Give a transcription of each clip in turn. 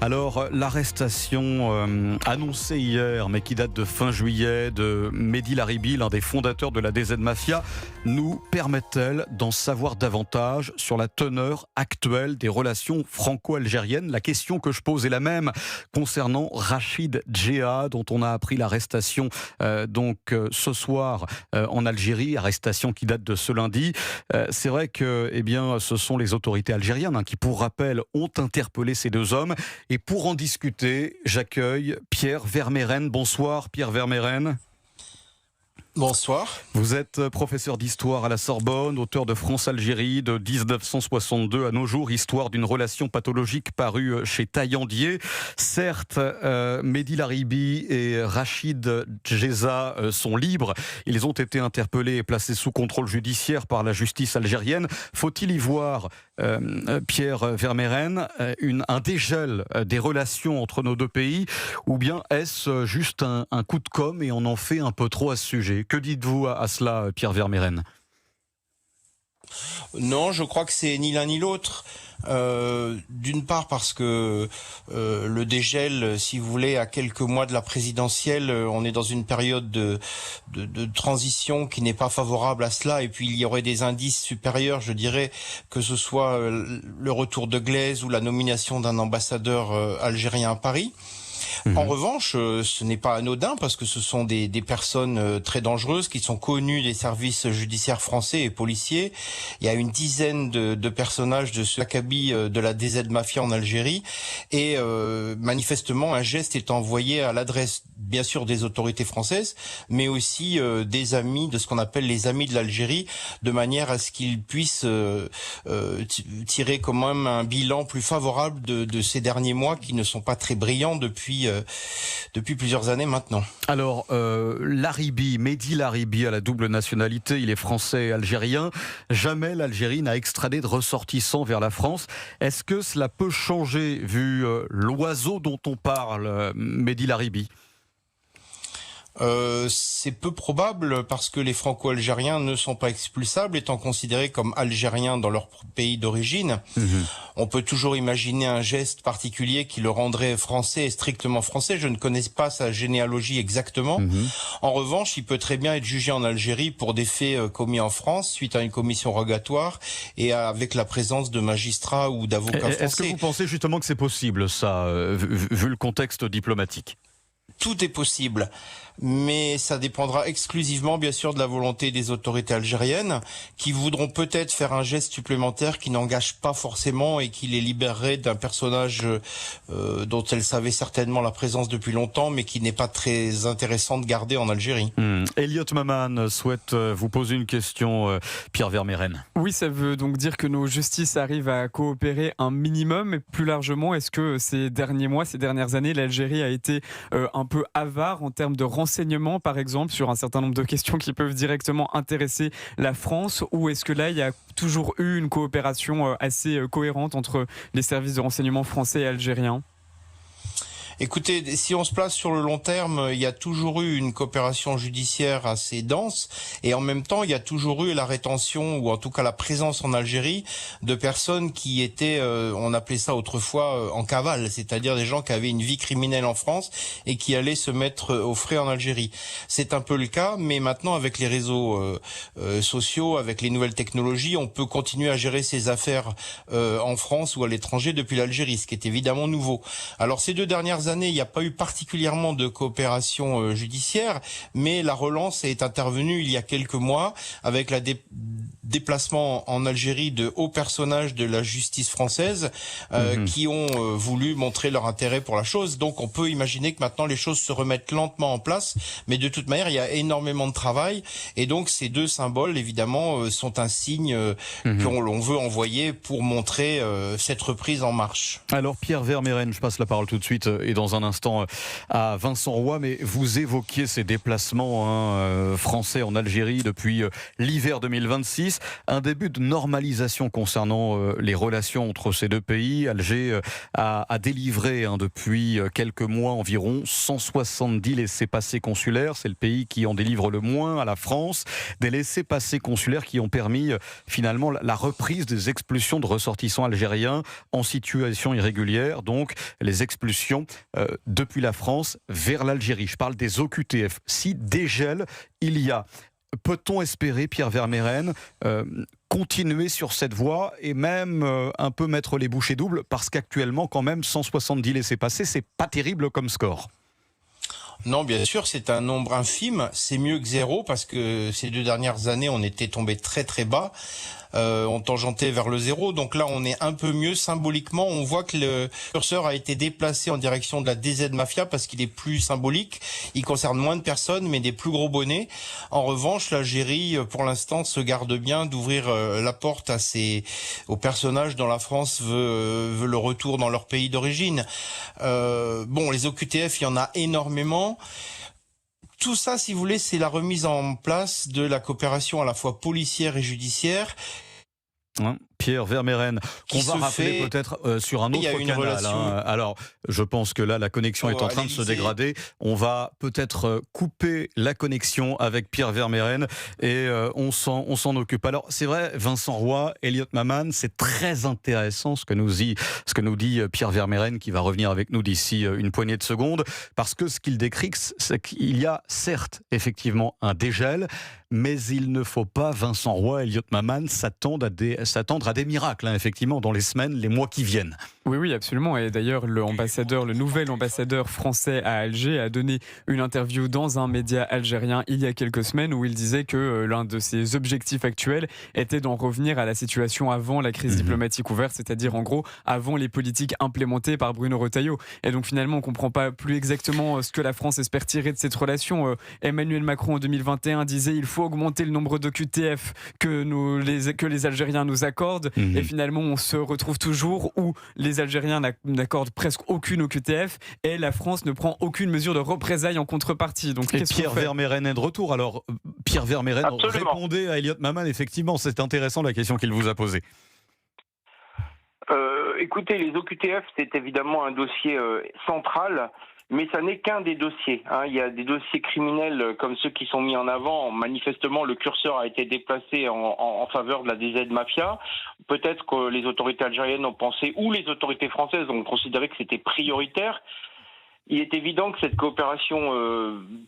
Alors, l'arrestation annoncée hier, mais qui date de fin juillet, de Mehdi Laribi, l'un des fondateurs de la DZ Mafia, nous permet-elle d'en savoir davantage sur la teneur actuelle des relations franco-algériennes? La question que je pose est la même concernant Rachid Djeha, dont on a appris l'arrestation ce soir en Algérie, arrestation qui date de ce lundi. C'est vrai que ce sont les autorités algériennes qui, pour rappel, ont interpellé ces deux hommes. Et pour en discuter, j'accueille Pierre Vermeyren. Bonsoir Pierre Vermeyren. Bonsoir. Vous êtes professeur d'histoire à la Sorbonne, auteur de France-Algérie de 1962 à nos jours, histoire d'une relation pathologique parue chez Taillandier. Certes, Mehdi Laribi et Rachid Djeha sont libres. Ils ont été interpellés et placés sous contrôle judiciaire par la justice algérienne. Faut-il y voir, Pierre Vermeyren, un dégel des relations entre nos deux pays, ou bien est-ce juste un coup de com' et on en fait un peu trop à ce sujet? Que dites-vous à cela, Pierre Vermeyren? Non, je crois que c'est ni l'un ni l'autre. D'une part parce que le dégel, si vous voulez, à quelques mois de la présidentielle, on est dans une période de transition qui n'est pas favorable à cela, et puis il y aurait des indices supérieurs, je dirais, que ce soit le retour de Glaise ou la nomination d'un ambassadeur algérien à Paris. En revanche, ce n'est pas anodin parce que ce sont des personnes très dangereuses qui sont connues des services judiciaires français et policiers. Il y a une dizaine de personnages de ce acabit de la DZ Mafia en Algérie, et manifestement un geste est envoyé à l'adresse bien sûr des autorités françaises, mais aussi des amis, de ce qu'on appelle les amis de l'Algérie, de manière à ce qu'ils puissent tirer quand même un bilan plus favorable de ces derniers mois qui ne sont pas très brillants depuis plusieurs années maintenant. Alors, Mehdi Laribi a la double nationalité, il est français et algérien. Jamais l'Algérie n'a extradé de ressortissants vers la France. Est-ce que cela peut changer, vu l'oiseau dont on parle, Mehdi Laribi? C'est peu probable parce que les franco-algériens ne sont pas expulsables, étant considérés comme algériens dans leur pays d'origine. On peut toujours imaginer un geste particulier qui le rendrait français et strictement français. Je ne connais pas sa généalogie exactement. En revanche, il peut très bien être jugé en Algérie pour des faits commis en France suite à une commission rogatoire et avec la présence de magistrats ou d'avocats français. Est-ce que vous pensez justement que c'est possible, ça, vu le contexte diplomatique? Tout est possible, mais ça dépendra exclusivement, bien sûr, de la volonté des autorités algériennes, qui voudront peut-être faire un geste supplémentaire qui n'engage pas forcément et qui les libérerait d'un personnage dont elles savaient certainement la présence depuis longtemps, mais qui n'est pas très intéressant de garder en Algérie. Elliot Maman souhaite vous poser une question, Pierre Vermeyren. Oui, ça veut donc dire que nos justices arrivent à coopérer un minimum, et plus largement, est-ce que ces derniers mois, ces dernières années, l'Algérie a été un peu avare en termes de renseignements, par exemple, sur un certain nombre de questions qui peuvent directement intéresser la France, ou est-ce que là, il y a toujours eu une coopération assez cohérente entre les services de renseignement français et algériens ? Écoutez, si on se place sur le long terme, il y a toujours eu une coopération judiciaire assez dense, et en même temps, il y a toujours eu la rétention, ou en tout cas la présence en Algérie, de personnes qui étaient, on appelait ça autrefois, en cavale, c'est-à-dire des gens qui avaient une vie criminelle en France et qui allaient se mettre au frais en Algérie. C'est un peu le cas, mais maintenant, avec les réseaux sociaux, avec les nouvelles technologies, on peut continuer à gérer ses affaires en France ou à l'étranger depuis l'Algérie, ce qui est évidemment nouveau. Alors, ces 2 dernières années, il n'y a pas eu particulièrement de coopération judiciaire, mais la relance est intervenue il y a quelques mois avec la déplacement en Algérie de hauts personnages de la justice française qui ont voulu montrer leur intérêt pour la chose. Donc on peut imaginer que maintenant les choses se remettent lentement en place, mais de toute manière il y a énormément de travail, et donc ces deux symboles évidemment sont un signe qu'on veut envoyer pour montrer cette reprise en marche. Alors Pierre Vermeyren, je passe la parole tout de suite et dans un instant à Vincent Roy, mais vous évoquiez ces déplacements français en Algérie depuis l'hiver 2026. justice, un début de normalisation concernant les relations entre ces deux pays. Alger a délivré depuis quelques mois environ 170 laissez-passer consulaires. C'est le pays qui en délivre le moins à la France. Des laissez-passer consulaires qui ont permis finalement la reprise des expulsions de ressortissants algériens en situation irrégulière, donc les expulsions depuis la France vers l'Algérie. Je parle des OQTF. Si dégel il y a, peut-on espérer, Pierre Vermeyren, continuer sur cette voie et même un peu mettre les bouchées doubles, parce qu'actuellement quand même 170 laissez-passer, c'est pas terrible comme score. Non, bien sûr, c'est un nombre infime. C'est mieux que zéro parce que ces 2 dernières années, on était tombé très très bas. On tangentait vers le zéro. Donc là, on est un peu mieux symboliquement. On voit que le curseur a été déplacé en direction de la DZ Mafia parce qu'il est plus symbolique. Il concerne moins de personnes, mais des plus gros bonnets. En revanche, l'Algérie, pour l'instant, se garde bien d'ouvrir la porte aux personnages dont la France veut le retour dans leur pays d'origine. Les OQTF, il y en a énormément. Tout ça, si vous voulez, c'est la remise en place de la coopération à la fois policière et judiciaire. Pierre Vermeyren, qu'on va rappeler peut-être sur un autre canal. Alors, je pense que là, la connexion est en train de se dégrader. On va peut-être couper la connexion avec Pierre Vermeyren et on s'en occupe. Alors, c'est vrai, Vincent Roy, Elliot Maman, c'est très intéressant ce que nous dit Pierre Vermeyren, qui va revenir avec nous d'ici une poignée de secondes, parce que ce qu'il décrit, c'est qu'il y a certes, effectivement, un dégel, mais il ne faut pas, Vincent Roy, Elliot Maman, s'attendre à des miracles, effectivement, dans les semaines, les mois qui viennent. Oui, absolument. Et d'ailleurs, le nouvel ambassadeur français à Alger a donné une interview dans un média algérien il y a quelques semaines où il disait que l'un de ses objectifs actuels était d'en revenir à la situation avant la crise diplomatique ouverte, c'est-à-dire en gros avant les politiques implémentées par Bruno Retailleau. Et donc finalement, on ne comprend pas plus exactement ce que la France espère tirer de cette relation. Emmanuel Macron en 2021 disait il faut augmenter le nombre de QTF que les Algériens nous accordent. Et finalement, on se retrouve toujours où les Algériens n'accordent presque aucune OQTF et la France ne prend aucune mesure de représailles en contrepartie. Donc, Pierre Vermeyren est de retour. Alors, Pierre Vermeyren, répondez à Elliot Maman. Effectivement, c'est intéressant la question qu'il vous a posée. Écoutez, les OQTF, c'est évidemment un dossier central. Mais ça n'est qu'un des dossiers. Il y a des dossiers criminels comme ceux qui sont mis en avant. Manifestement, le curseur a été déplacé en faveur de la DZ Mafia. Peut-être que les autorités algériennes ont pensé, ou les autorités françaises ont considéré que c'était prioritaire. Il est évident que cette coopération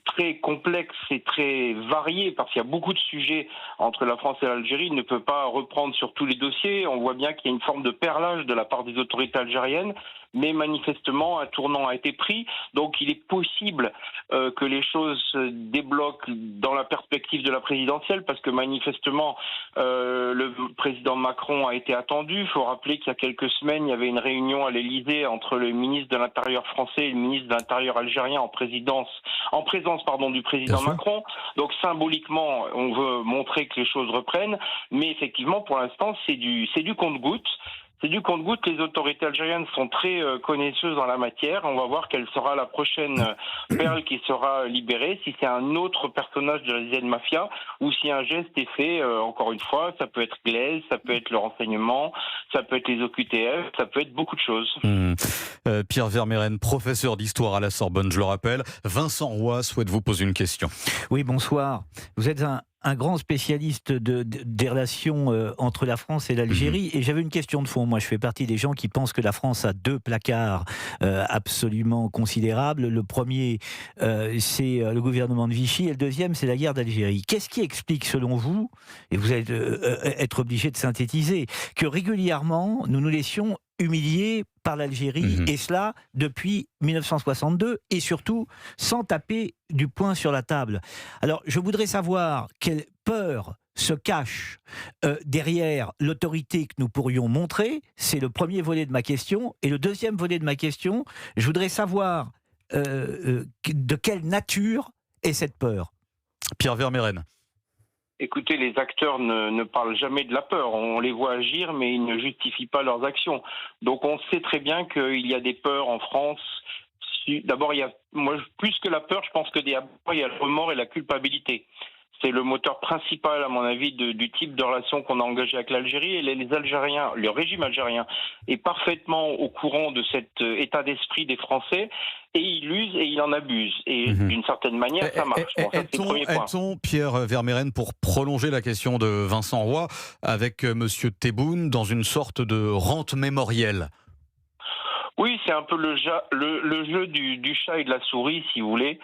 très complexe et très variée, parce qu'il y a beaucoup de sujets entre la France et l'Algérie, ne peut pas reprendre sur tous les dossiers. On voit bien qu'il y a une forme de perlage de la part des autorités algériennes, mais manifestement un tournant a été pris. Donc il est possible que les choses se débloquent dans la perspective de la présidentielle, parce que manifestement le président Macron a été attendu. Il faut rappeler qu'il y a quelques semaines, il y avait une réunion à l'Élysée entre le ministre de l'Intérieur français et le ministre de l'Intérieur algérien en présence du président Macron. Donc symboliquement, on veut montrer que les choses reprennent, mais effectivement, pour l'instant, c'est du compte-gouttes. C'est du compte-gouttes. Les autorités algériennes sont très connaisseuses en la matière. On va voir quelle sera la prochaine perle qui sera libérée, si c'est un autre personnage de la DZ Mafia ou si un geste est fait. Encore une fois, ça peut être Glaise, ça peut être le renseignement, ça peut être les OQTF, ça peut être beaucoup de choses. Pierre Vermeyren, professeur d'histoire à la Sorbonne, je le rappelle. Vincent Roy souhaite vous poser une question. Oui, bonsoir. Vous êtes un grand spécialiste des relations entre la France et l'Algérie. Et j'avais une question de fond. Moi, je fais partie des gens qui pensent que la France a 2 placards absolument considérables. Le premier, c'est le gouvernement de Vichy, et le deuxième, c'est la guerre d'Algérie. Qu'est-ce qui explique, selon vous, et vous allez être obligé de synthétiser, que régulièrement, nous nous laissions humiliés par l'Algérie, et cela depuis 1962, et surtout sans taper du poing sur la table. Alors, je voudrais savoir quelle peur se cache derrière l'autorité que nous pourrions montrer. C'est le premier volet de ma question. Et le deuxième volet de ma question, je voudrais savoir de quelle nature est cette peur. Pierre Vermeyren. Écoutez, les acteurs ne parlent jamais de la peur. On les voit agir, mais ils ne justifient pas leurs actions. Donc on sait très bien qu'il y a des peurs en France. D'abord, plus que la peur, je pense qu'il y a le remords et la culpabilité. C'est le moteur principal, à mon avis, du type de relation qu'on a engagé avec l'Algérie. Et les Algériens, le régime algérien est parfaitement au courant de cet état d'esprit des Français, et il use et il en abuse. Et d'une certaine manière, ça marche. Bon, ça, c'est le premier point. Est-on, Pierre Vermeyren, pour prolonger la question de Vincent Roy, avec Monsieur Tebboune, dans une sorte de rente mémorielle? Oui, c'est un peu le jeu du chat et de la souris, si vous voulez,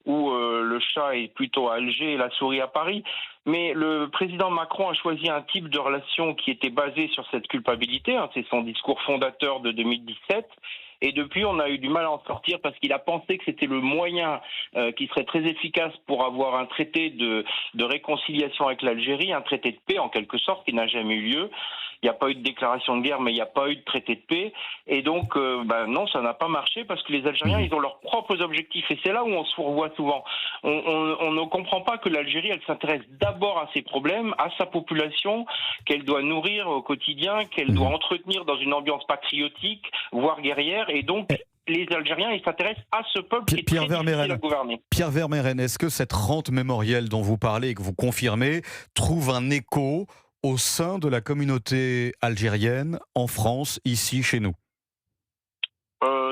où le chat est plutôt à Alger et la souris à Paris. Mais le président Macron a choisi un type de relation qui était basé sur cette culpabilité. C'est son discours fondateur de 2017. Et depuis, on a eu du mal à en sortir parce qu'il a pensé que c'était le moyen qui serait très efficace pour avoir un traité de réconciliation avec l'Algérie, un traité de paix en quelque sorte qui n'a jamais eu lieu. Il n'y a pas eu de déclaration de guerre, mais il n'y a pas eu de traité de paix. Et donc, non, ça n'a pas marché parce que les Algériens, ils ont leurs propres objectifs. Et c'est là où on se fourvoie souvent. On ne comprend pas que l'Algérie, elle s'intéresse d'abord à ses problèmes, à sa population, qu'elle doit nourrir au quotidien, qu'elle doit entretenir dans une ambiance patriotique, voire guerrière. Et donc, les Algériens, ils s'intéressent à ce peuple qui est très difficile à gouverner. Pierre Vermeyren, est-ce que cette rente mémorielle dont vous parlez et que vous confirmez trouve un écho au sein de la communauté algérienne, en France, ici, chez nous?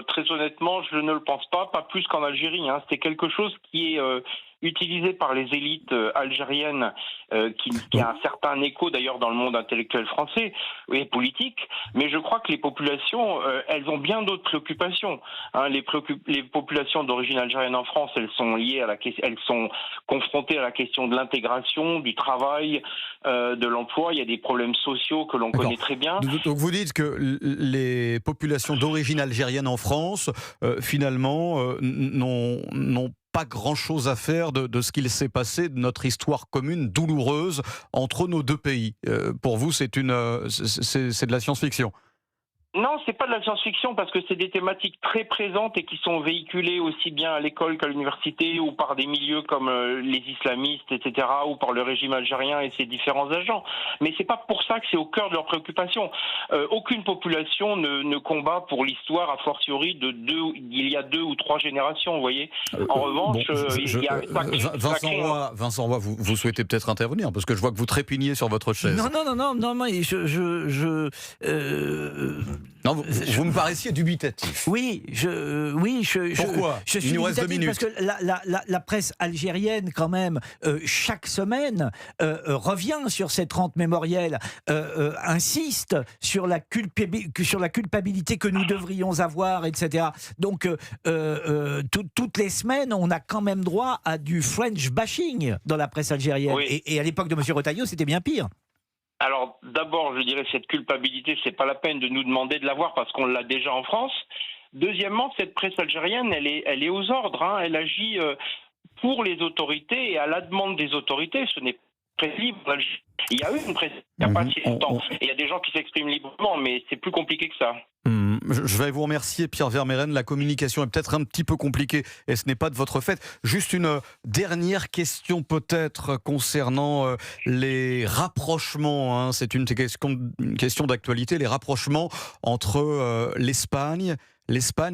Très honnêtement, je ne le pense pas plus qu'en Algérie. C'est quelque chose qui est utilisé par les élites algériennes, qui a un certain écho d'ailleurs dans le monde intellectuel français et politique, mais je crois que les populations, elles ont bien d'autres préoccupations. Les populations d'origine algérienne en France, elles sont liées elles sont confrontées à la question de l'intégration, du travail, de l'emploi. Il y a des problèmes sociaux que l'on connaît très bien. Donc vous dites que les populations d'origine algérienne en France, finalement, n'ont pas grand-chose à faire de ce qu'il s'est passé, de notre histoire commune douloureuse entre nos deux pays. Pour vous, c'est de la science-fiction? Non, c'est pas de la science-fiction parce que c'est des thématiques très présentes et qui sont véhiculées aussi bien à l'école qu'à l'université ou par des milieux comme les islamistes, etc., ou par le régime algérien et ses différents agents. Mais c'est pas pour ça que c'est au cœur de leurs préoccupations. Aucune population ne combat pour l'histoire, a fortiori il y a 2 ou 3 générations, vous voyez. En revanche, il y a Vincent Roy, vous souhaitez peut-être intervenir parce que je vois que vous trépignez sur votre chaise. Non, mais Non, vous me paraissiez dubitatif. Oui, Pourquoi? Je suis Il nous reste 2 minutes. parce que la presse algérienne, quand même, chaque semaine, revient sur cette rente mémorielle, insiste sur la culpabilité que nous devrions avoir, etc. Donc, toutes les semaines, on a quand même droit à du French bashing dans la presse algérienne. Oui. Et à l'époque de M. Retailleau, c'était bien pire. Alors, d'abord, je dirais cette culpabilité, c'est pas la peine de nous demander de l'avoir parce qu'on l'a déjà en France. Deuxièmement, cette presse algérienne, elle est aux ordres. Elle agit pour les autorités et à la demande des autorités. Ce n'est pas presse libre. Il y a eu une presse il n'y a pas si longtemps. Et il y a des gens qui s'expriment librement, mais c'est plus compliqué que ça. Je vais vous remercier, Pierre Vermeyren. La communication est peut-être un petit peu compliquée et ce n'est pas de votre fait. Juste une dernière question peut-être concernant les rapprochements. C'est une question d'actualité, les rapprochements entre l'Espagne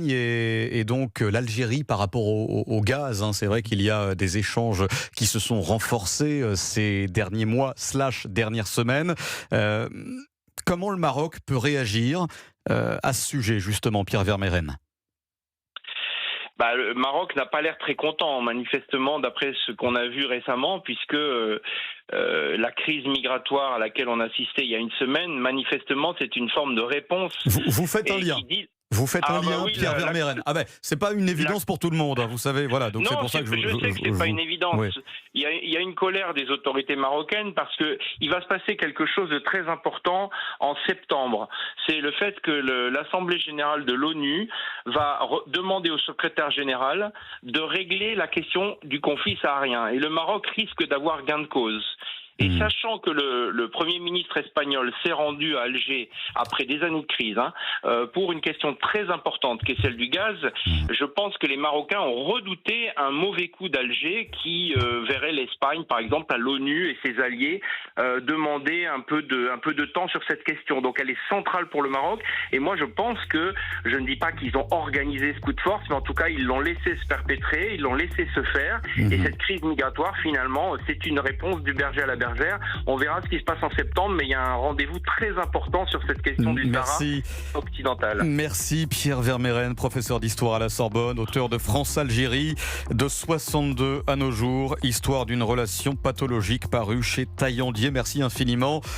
et donc l'Algérie par rapport au gaz. C'est vrai qu'il y a des échanges qui se sont renforcés ces derniers mois / dernières semaines. Comment le Maroc peut réagir à ce sujet, justement, Pierre Vermeyren? Le Maroc n'a pas l'air très content, manifestement, d'après ce qu'on a vu récemment, puisque la crise migratoire à laquelle on assistait il y a une semaine, manifestement, c'est une forme de réponse. Vous faites un lien. Vous faites un lien, oui, Pierre Vermeyren. C'est pas une évidence pour tout le monde, vous savez. Voilà, donc c'est pour ça que je sais que c'est pas une évidence. Oui. Il y a une colère des autorités marocaines parce que il va se passer quelque chose de très important en septembre. C'est le fait que l'Assemblée générale de l'ONU va demander au secrétaire général de régler la question du conflit saharien. Et le Maroc risque d'avoir gain de cause. Et sachant que le Premier ministre espagnol s'est rendu à Alger après des années de crise pour une question très importante qui est celle du gaz, je pense que les Marocains ont redouté un mauvais coup d'Alger qui verrait l'Espagne, par exemple, à l'ONU et ses alliés demander un peu de temps sur cette question. Donc elle est centrale pour le Maroc. Et moi je pense que, je ne dis pas qu'ils ont organisé ce coup de force, mais en tout cas ils l'ont laissé se perpétrer, ils l'ont laissé se faire. Et cette crise migratoire, finalement, c'est une réponse du berger à la bergère. On verra ce qui se passe en septembre, mais il y a un rendez-vous très important sur cette question du Sahara occidental. Merci Pierre Vermeyren, professeur d'histoire à la Sorbonne, auteur de France-Algérie, de 62 à nos jours, histoire d'une relation pathologique, paru chez Taillandier. Merci infiniment.